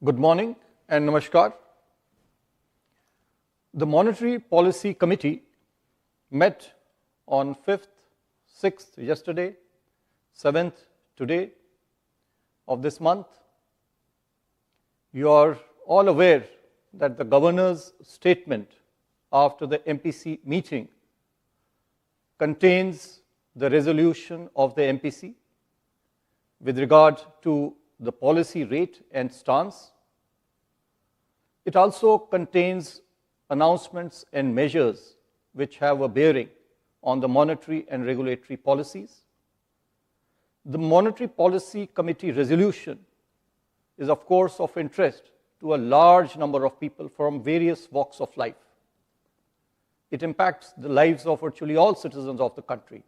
Good morning and namaskar. The Monetary Policy Committee met on 5th, 6th yesterday, 7th today of this month. You are all aware that the Governor's statement after the MPC meeting contains the resolution of the MPC with regard to the policy rate and stance. It also contains announcements and measures which have a bearing on the monetary and regulatory policies. The Monetary Policy Committee resolution is, of course, of interest to a large number of people from various walks of life. It impacts the lives of virtually all citizens of the country.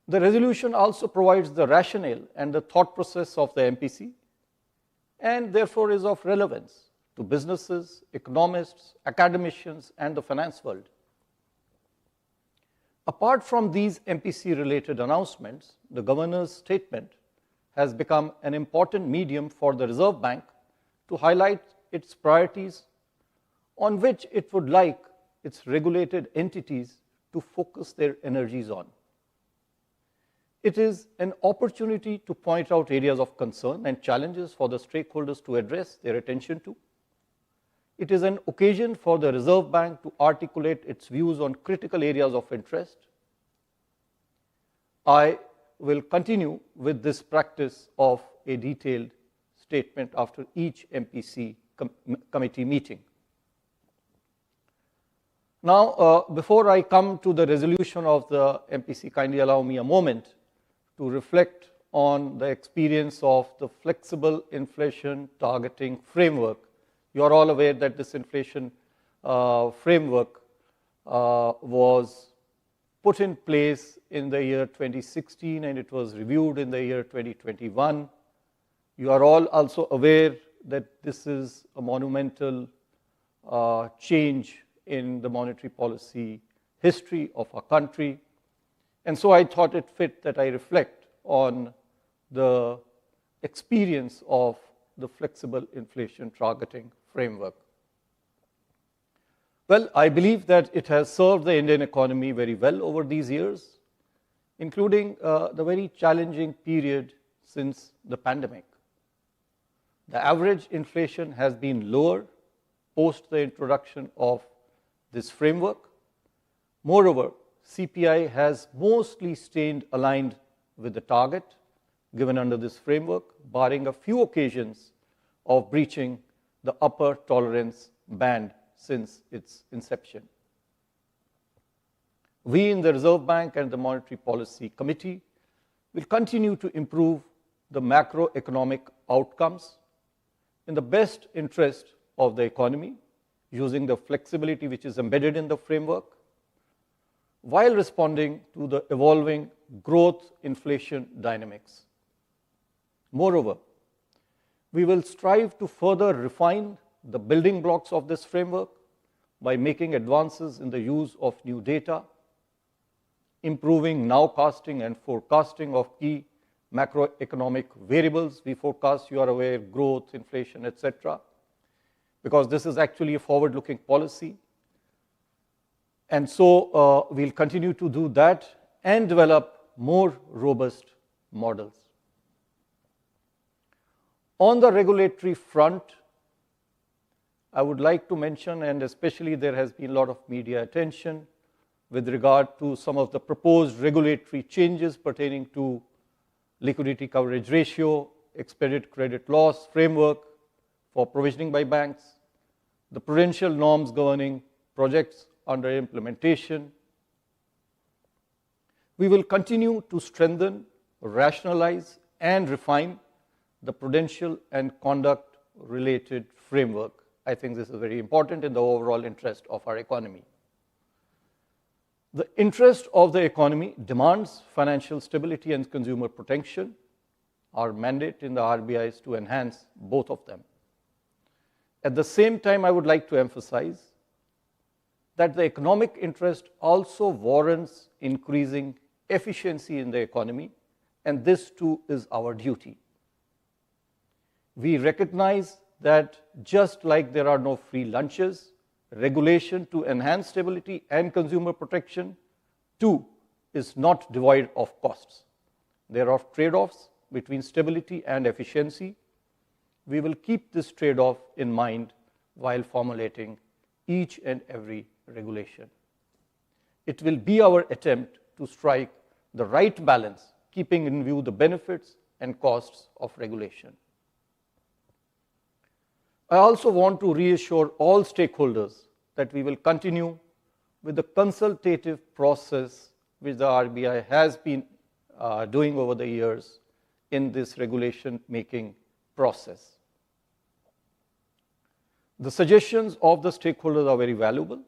The resolution also provides the rationale and the thought process of the MPC, and therefore is of relevance to businesses, economists, academicians, and the finance world. Apart from these MPC-related announcements, the Governor's statement has become an important medium for the Reserve Bank to highlight its priorities on which it would like its regulated entities to focus their energies on. It is an opportunity to point out areas of concern and challenges for the stakeholders to address their attention to. It is an occasion for the Reserve Bank to articulate its views on critical areas of interest. I will continue with this practice of a detailed statement after each MPC committee meeting. Now, before I come to the resolution of the MPC, kindly allow me a moment to reflect on the experience of the flexible inflation targeting framework. You are all aware that this inflation framework was put in place in the year 2016 and it was reviewed in the year 2021. You are all also aware that this is a monumental change in the monetary policy history of our country. And so I thought it fit that I reflect on the experience of the flexible inflation targeting framework. Well, I believe that it has served the Indian economy very well over these years, including the very challenging period since the pandemic. The average inflation has been lower post the introduction of this framework. Moreover, CPI has mostly stayed aligned with the target given under this framework, barring a few occasions of breaching the upper tolerance band since its inception. We in the Reserve Bank and the Monetary Policy Committee will continue to improve the macroeconomic outcomes in the best interest of the economy, using the flexibility which is embedded in the framework, while responding to the evolving growth inflation dynamics. Moreover, we will strive to further refine the building blocks of this framework by making advances in the use of new data, improving nowcasting and forecasting of key macroeconomic variables. We forecast, you are aware, growth, inflation, etc., because this is actually a forward-looking policy. And so we'll continue to do that and develop more robust models. On the regulatory front, I would like to mention, and especially there has been a lot of media attention with regard to some of the proposed regulatory changes pertaining to liquidity coverage ratio, expected credit loss framework for provisioning by banks, the prudential norms governing projects under implementation. We will continue to strengthen, rationalize, and refine the prudential and conduct-related framework. I think this is very important in the overall interest of our economy. The interest of the economy demands financial stability and consumer protection. Our mandate in the RBI is to enhance both of them. At the same time, I would like to emphasize that the economic interest also warrants increasing efficiency in the economy, and this too is our duty. we recognize that just like there are no free lunches, regulation to enhance stability and consumer protection too is not devoid of costs. There are trade-offs between stability and efficiency. We will keep this trade-off in mind while formulating each and every regulation. It will be our attempt to strike the right balance, keeping in view the benefits and costs of regulation. I also want to reassure all stakeholders that we will continue with the consultative process which the RBI has been doing over the years in this regulation making process. The suggestions of the stakeholders are very valuable,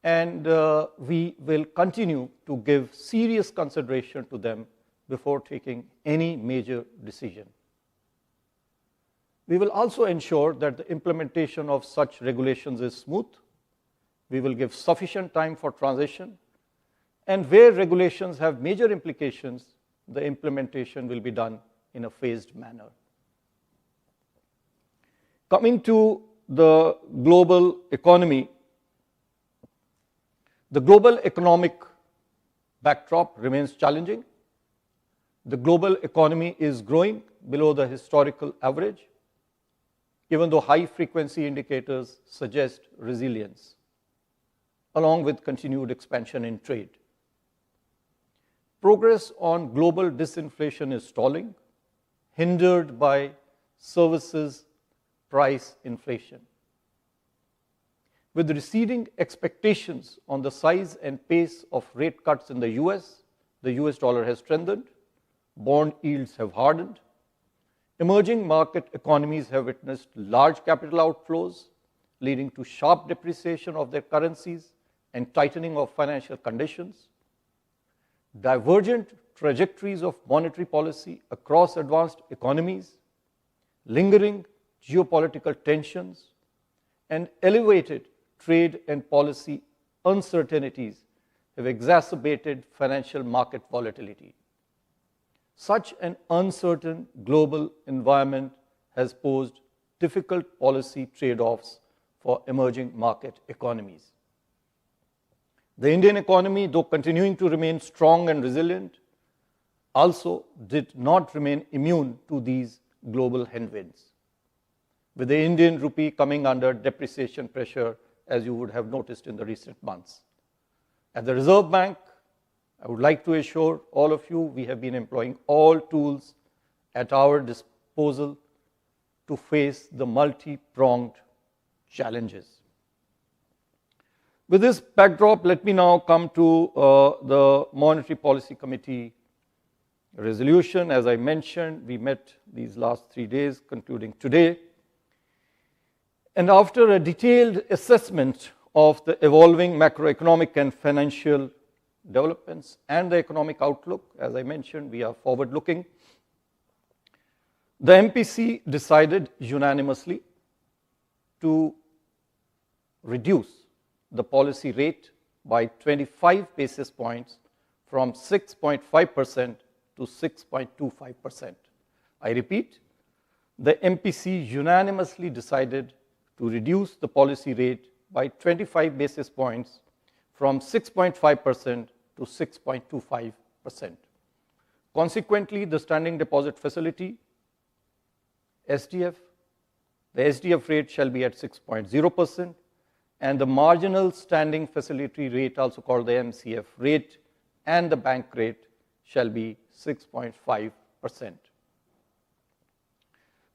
and we will continue to give serious consideration to them before taking any major decision. We will also ensure that the implementation of such regulations is smooth. We will give sufficient time for transition, and where regulations have major implications, the implementation will be done in a phased manner. Coming to the global economy, the global economic backdrop remains challenging. The global economy is growing below the historical average, even though high-frequency indicators suggest resilience, along with continued expansion in trade. Progress on global disinflation is stalling, hindered by services price inflation. With receding expectations on the size and pace of rate cuts in the US dollar has strengthened, bond yields have hardened, emerging market economies have witnessed large capital outflows, leading to sharp depreciation of their currencies and tightening of financial conditions. Divergent trajectories of monetary policy across advanced economies, lingering geopolitical tensions, and elevated trade and policy uncertainties have exacerbated financial market volatility. Such an uncertain global environment has posed difficult policy trade-offs for emerging market economies. The Indian economy, though continuing to remain strong and resilient, also did not remain immune to these global headwinds, with the Indian rupee coming under depreciation pressure, as you would have noticed in the recent months. At the Reserve Bank, I would like to assure all of you we have been employing all tools at our disposal to face the multi-pronged challenges. With this backdrop, let me now come to the Monetary Policy Committee resolution. As I mentioned, we met these last 3 days, concluding today. And after a detailed assessment of the evolving macroeconomic and financial developments and the economic outlook, as I mentioned, we are forward-looking, the MPC decided unanimously to reduce the policy rate by 25 basis points from 6.5% to 6.25%. I repeat, the MPC unanimously decided to reduce the policy rate by 25 basis points from 6.5% to 6.25%. Consequently, the Standing Deposit Facility, SDF, the SDF rate shall be at 6.0%, and the marginal standing facility rate, also called the MCF rate, and the bank rate shall be 6.5%.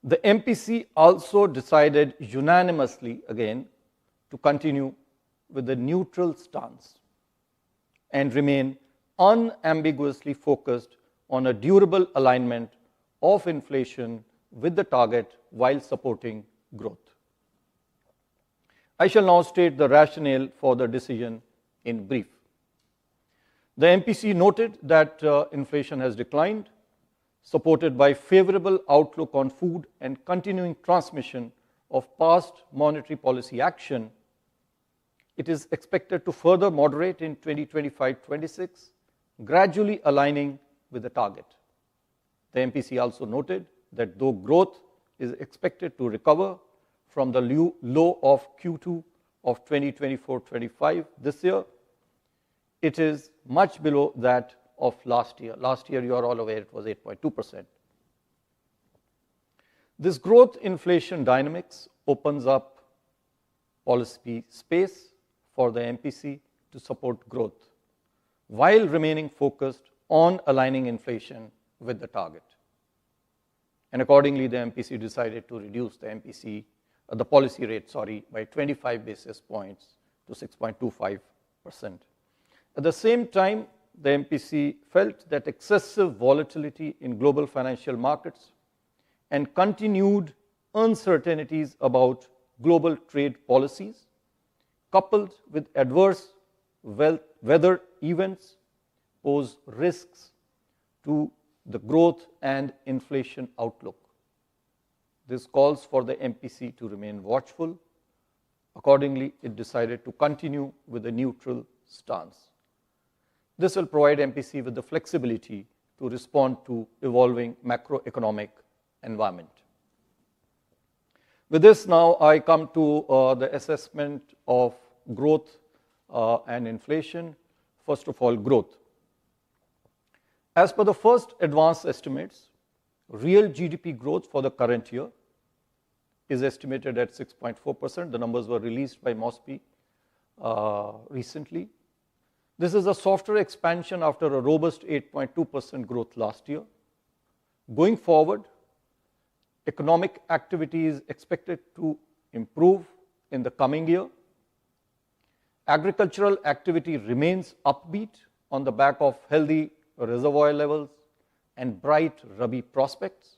The MPC also decided unanimously again to continue with the neutral stance and remain unambiguously focused on a durable alignment of inflation with the target while supporting growth. I shall now state the rationale for the decision in brief. The MPC noted that inflation has declined, supported by favorable outlook on food and continuing transmission of past monetary policy action. It is expected to further moderate in 2025-26, gradually aligning with the target. The MPC also noted that though growth is expected to recover from the low of Q2 of 2024-25 this year. It is much below that of last year. Last year, you are all aware, it was 8.2%. This growth inflation dynamics opens up policy space for the MPC to support growth, while remaining focused on aligning inflation with the target. And accordingly, the MPC decided to reduce the policy rate, by 25 basis points to 6.25%. At the same time, the MPC felt that excessive volatility in global financial markets and continued uncertainties about global trade policies, coupled with adverse weather events, pose risks to the growth and inflation outlook. This calls for the MPC to remain watchful. Accordingly, it decided to continue with a neutral stance. This will provide MPC with the flexibility to respond to evolving macroeconomic environment. With this, now I come to the assessment of growth and inflation. First of all, growth. As per the first advanced estimates, real GDP growth for the current year is estimated at 6.4%. The numbers were released by MOSPI recently. This is a softer expansion after a robust 8.2% growth last year. Going forward, economic activity is expected to improve in the coming year. Agricultural activity remains upbeat on the back of healthy reservoir levels and bright Rabi prospects.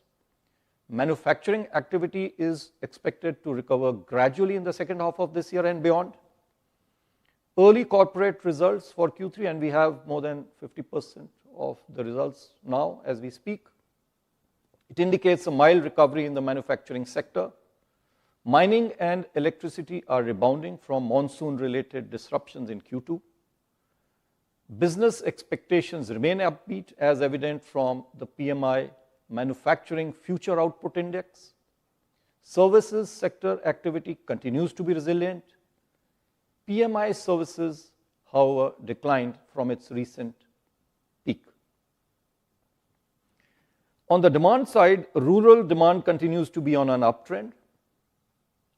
Manufacturing activity is expected to recover gradually in the second half of this year and beyond. Early corporate results for Q3, and we have more than 50% of the results now as we speak. It indicates a mild recovery in the manufacturing sector. Mining and electricity are rebounding from monsoon-related disruptions in Q2. Business expectations remain upbeat, as evident from the PMI Manufacturing Future Output Index. Services sector activity continues to be resilient. PMI services, however, declined from its recent peak. On the demand side, rural demand continues to be on an uptrend,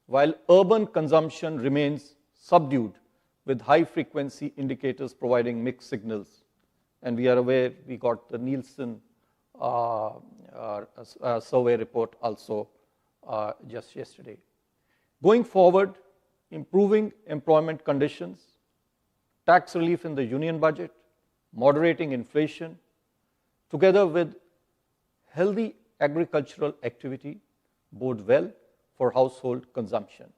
while urban consumption remains subdued, with high-frequency indicators providing mixed signals. And we are aware, we got the Nielsen survey report also just yesterday. Going forward, improving employment conditions, tax relief in the union budget, moderating inflation, together with healthy agricultural activity, bode well for household consumption.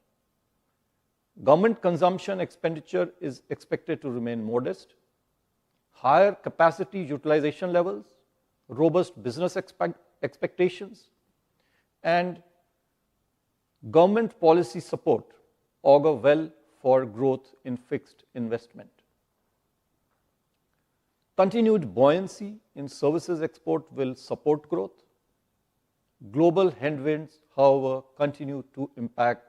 Government consumption expenditure is expected to remain modest. Higher capacity utilization levels, robust business expectations, and government policy support augur well for growth in fixed investment. Continued buoyancy in services export will support growth. Global headwinds, however, continue to impact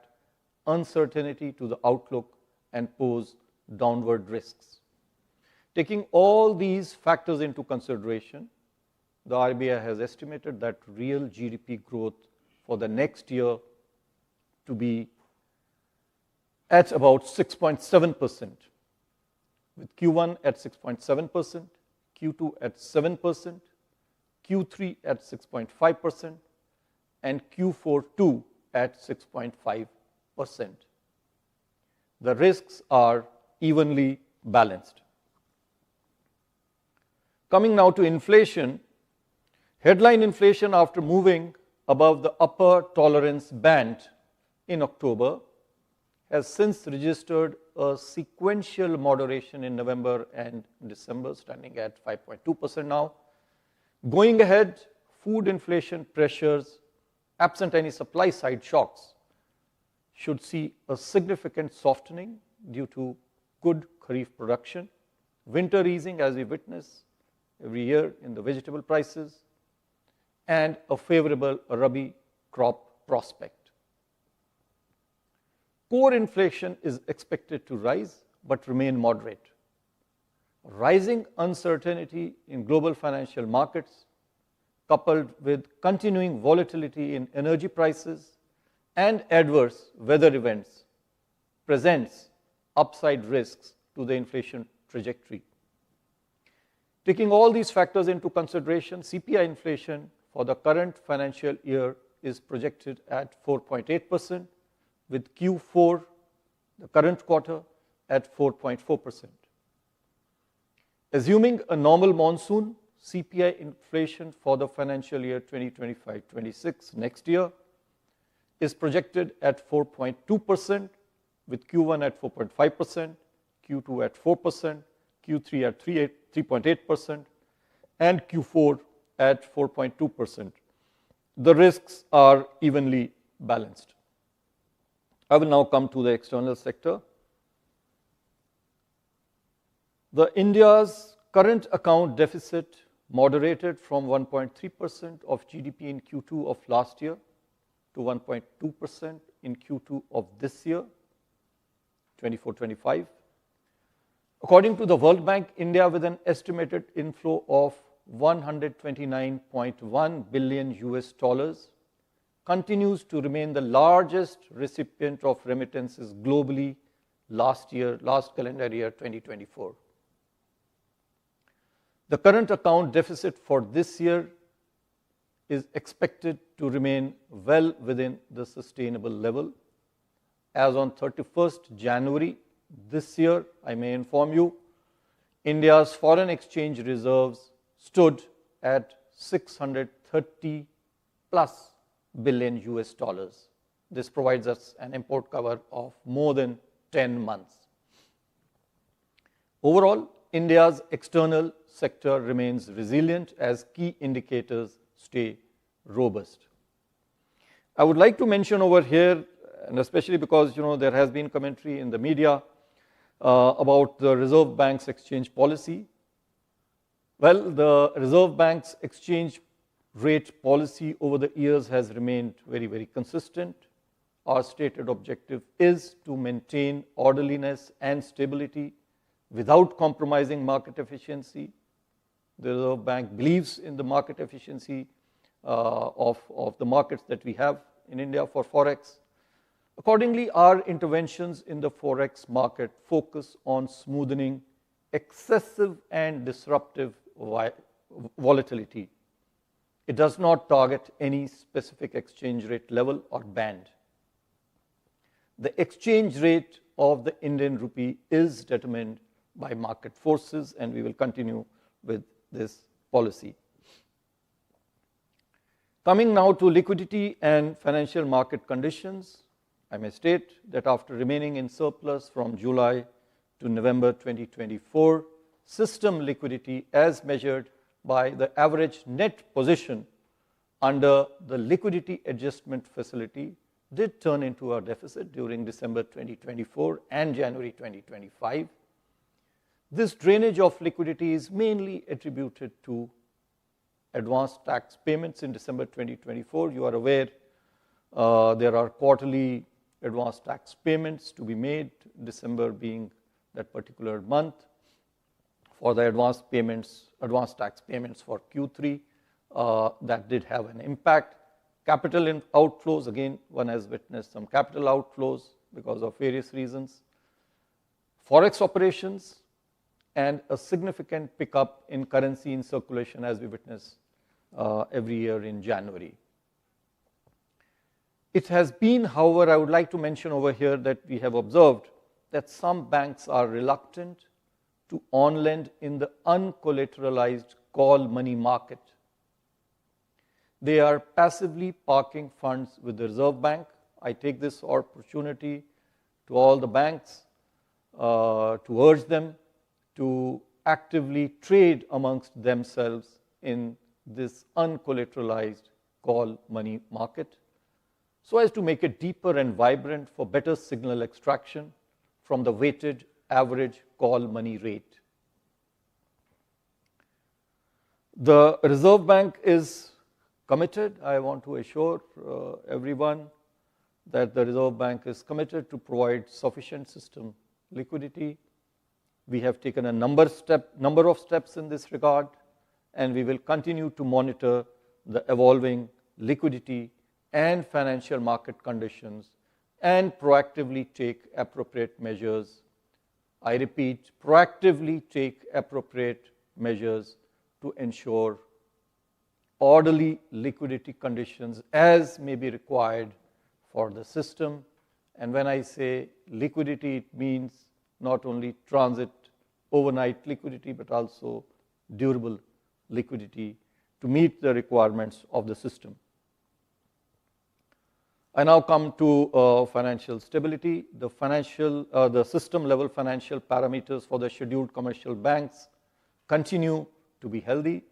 uncertainty to the outlook and pose downward risks. Taking all these factors into consideration, the RBI has estimated that real GDP growth for the next year to be at about 6.7%, with Q1 at 6.7%, Q2 at 7%, Q3 at 6.5%, and Q4 too at 6.5%. The risks are evenly balanced. Coming now to inflation, headline inflation, after moving above the upper tolerance band in October, has since registered a sequential moderation in November and December, standing at 5.2% now. Going ahead, food inflation pressures, absent any supply side shocks, should see a significant softening due to good Kharif production, winter easing as we witness every year in the vegetable prices, and a favorable Rabi crop prospect. Core inflation is expected to rise but remain moderate. Rising uncertainty in global financial markets, coupled with continuing volatility in energy prices and adverse weather events, presents upside risks to the inflation trajectory. Taking all these factors into consideration, CPI inflation for the current financial year is projected at 4.8%, with Q4, the current quarter, at 4.4%. Assuming a normal monsoon, CPI inflation for the financial year 2025-26 next year is projected at 4.2%, with Q1 at 4.5%, Q2 at 4%, Q3 at 3.8%, and Q4 at 4.2%. The risks are evenly balanced. I will now come to the external sector. The India's current account deficit moderated from 1.3% of GDP in Q2 of last year to 1.2% in Q2 of this year, 24-25. According to the World Bank, India, with an estimated inflow of $129.1 billion US, continues to remain the largest recipient of remittances globally last calendar year 2024. The current account deficit for this year is expected to remain well within the sustainable level. As on 31st January this year, I may inform you, India's foreign exchange reserves stood at 630 plus billion US dollars. This provides us an import cover of more than 10 months. Overall, India's external sector remains resilient as key indicators stay robust. I would like to mention over here, and especially because there has been commentary in the media about the Reserve Bank's exchange policy. Well, the Reserve Bank's exchange rate policy over the years has remained very, very consistent. Our stated objective is to maintain orderliness and stability without compromising market efficiency. The Reserve Bank believes in the market efficiency of the markets that we have in India for Forex. Accordingly, our interventions in the Forex market focus on smoothing excessive and disruptive volatility. It does not target any specific exchange rate level or band. The exchange rate of the Indian rupee is determined by market forces, and we will continue with this policy. Coming now to liquidity and financial market conditions, I may state that after remaining in surplus from July to November 2024, system liquidity as measured by the average net position under the liquidity adjustment facility did turn into a deficit during December 2024 and January 2025. This drainage of liquidity is mainly attributed to advanced tax payments in December 2024. You are aware there are quarterly advanced tax payments to be made, December being that particular month. For the advanced tax payments for Q3, that did have an impact. Capital outflows, again, one has witnessed some capital outflows because of various reasons. Forex operations, and a significant pickup in currency in circulation as we witness every year in January. It has been, however, I would like to mention over here that we have observed that some banks are reluctant to on-lend in the uncollateralized call money market. They are passively parking funds with the Reserve Bank. I take this opportunity to all the banks to urge them to actively trade amongst themselves in this uncollateralized call money market, so as to make it deeper and vibrant for better signal extraction from the weighted average call money rate. The Reserve Bank is committed. I want to assure everyone that the Reserve Bank is committed to provide sufficient system liquidity. We have taken a number of steps in this regard, and we will continue to monitor the evolving liquidity and financial market conditions and proactively take appropriate measures. I repeat, proactively take appropriate measures to ensure orderly liquidity conditions as may be required for the system. And when I say liquidity, it means not only transit overnight liquidity, but also durable liquidity to meet the requirements of the system. I now come to financial stability. The system level financial parameters for the scheduled commercial banks continue to be healthy.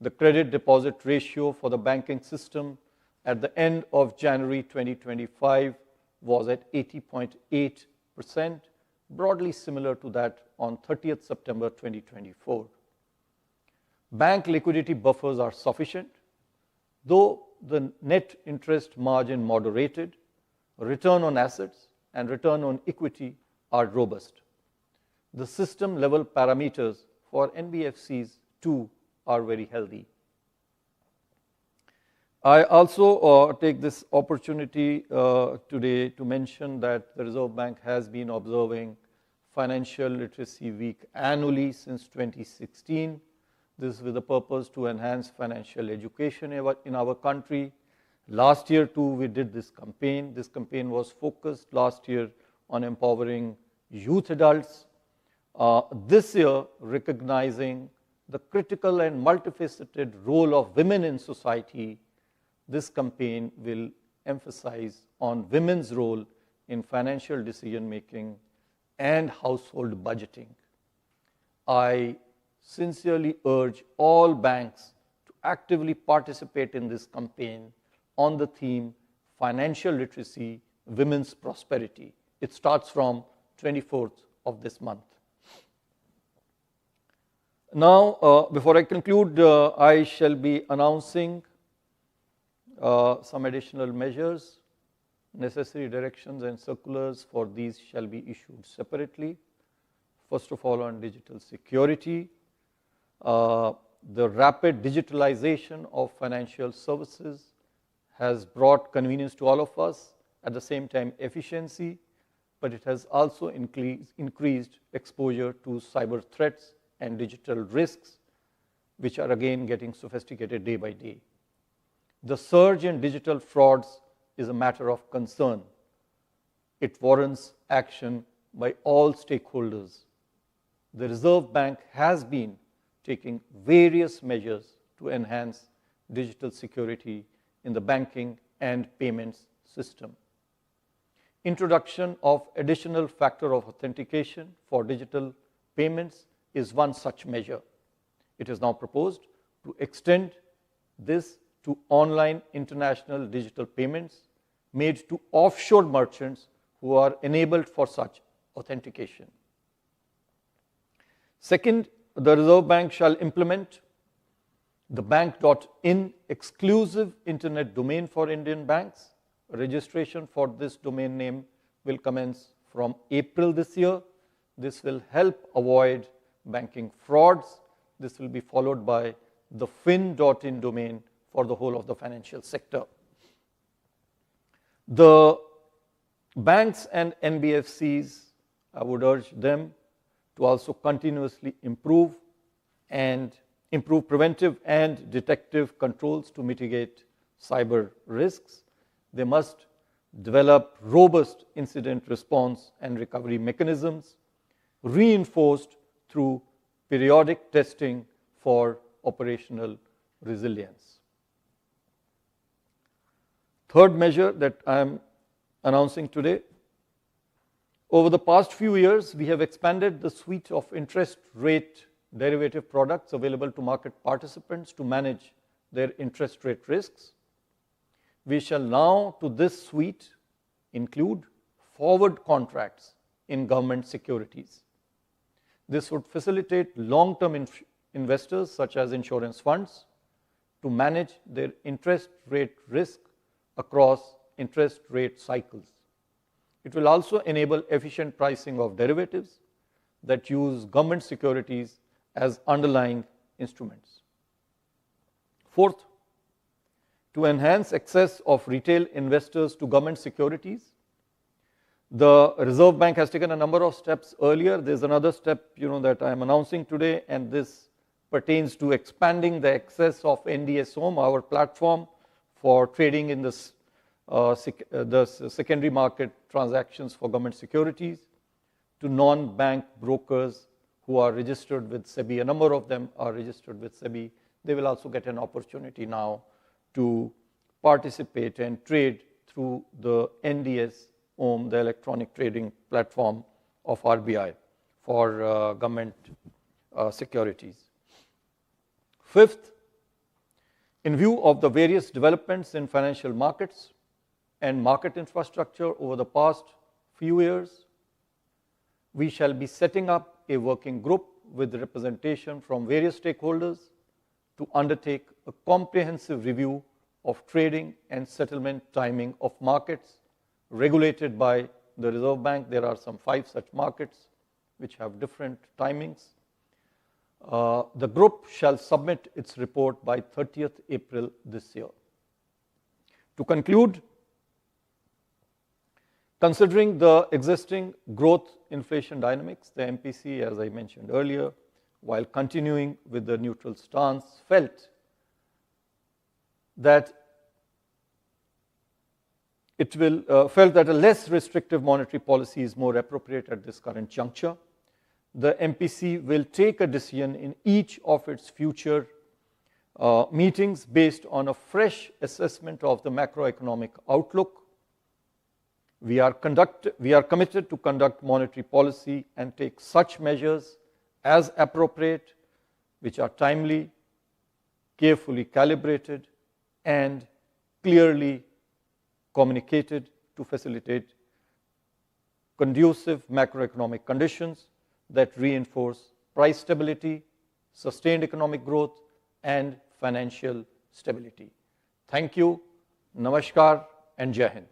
The credit deposit ratio for the banking system at the end of January 2025 was at 80.8%, broadly similar to that on 30th September 2024. Bank liquidity buffers are sufficient, though the net interest margin moderated, return on assets and return on equity are robust. The system level parameters for NBFCs too are very healthy. I also take this opportunity today to mention that the Reserve Bank has been observing Financial Literacy Week annually since 2016. This is with the purpose to enhance financial education in our country. Last year too we did this campaign. This campaign was focused last year on empowering youth adults. This year, recognizing the critical and multifaceted role of women in society, this campaign will emphasize on women's role in financial decision making and household budgeting. I sincerely urge all banks to actively participate in this campaign on the theme Financial Literacy, Women's Prosperity. It starts from 24th of this month. Now, before I conclude, I shall be announcing some additional measures. Necessary directions and circulars for these shall be issued separately. First of all, on digital security, the rapid digitalization of financial services has brought convenience to all of us, at the same time efficiency, but it has also increased exposure to cyber threats and digital risks, which are again getting sophisticated day by day. The surge in digital frauds is a matter of concern. It warrants action by all stakeholders. The Reserve Bank has been taking various measures to enhance digital security in the banking and payments system. Introduction of additional factor of authentication for digital payments is one such measure. It is now proposed to extend this to online international digital payments made to offshore merchants who are enabled for such authentication. Second, the Reserve Bank shall implement the bank.in exclusive internet domain for Indian banks. Registration for this domain name will commence from April this year. This will help avoid banking frauds. This will be followed by the fin.in domain for the whole of the financial sector. The banks and NBFCs, I would urge them to also continuously improve preventive and detective controls to mitigate cyber risks. They must develop robust incident response and recovery mechanisms, reinforced through periodic testing for operational resilience. Third measure that I am announcing today, over the past few years, we have expanded the suite of interest rate derivative products available to market participants to manage their interest rate risks. We shall now, to this suite, include forward contracts in government securities. This would facilitate long-term investors such as insurance funds to manage their interest rate risk across interest rate cycles. It will also enable efficient pricing of derivatives that use government securities as underlying instruments. Fourth, to enhance access of retail investors to government securities, the Reserve Bank has taken a number of steps earlier. There's another step that I am announcing today, and this pertains to expanding the access of NDS Home, our platform for trading in the secondary market transactions for government securities, to non-bank brokers who are registered with SEBI. A number of them are registered with SEBI. They will also get an opportunity now to participate and trade through the NDS Home, the electronic trading platform of RBI for government securities. Fifth, in view of the various developments in financial markets and market infrastructure over the past few years, we shall be setting up a working group with representation from various stakeholders to undertake a comprehensive review of trading and settlement timing of markets regulated by the Reserve Bank. There are some 5 such markets which have different timings. The group shall submit its report by 30th April this year. To conclude, considering the existing growth inflation dynamics, the MPC, as I mentioned earlier, while continuing with the neutral stance, felt that a less restrictive monetary policy is more appropriate at this current juncture. The MPC will take a decision in each of its future meetings based on a fresh assessment of the macroeconomic outlook. We are committed to conduct monetary policy and take such measures as appropriate, which are timely, carefully calibrated, and clearly communicated to facilitate conducive macroeconomic conditions that reinforce price stability, sustained economic growth, and financial stability. Thank you, Namaskar, and Jai Hind.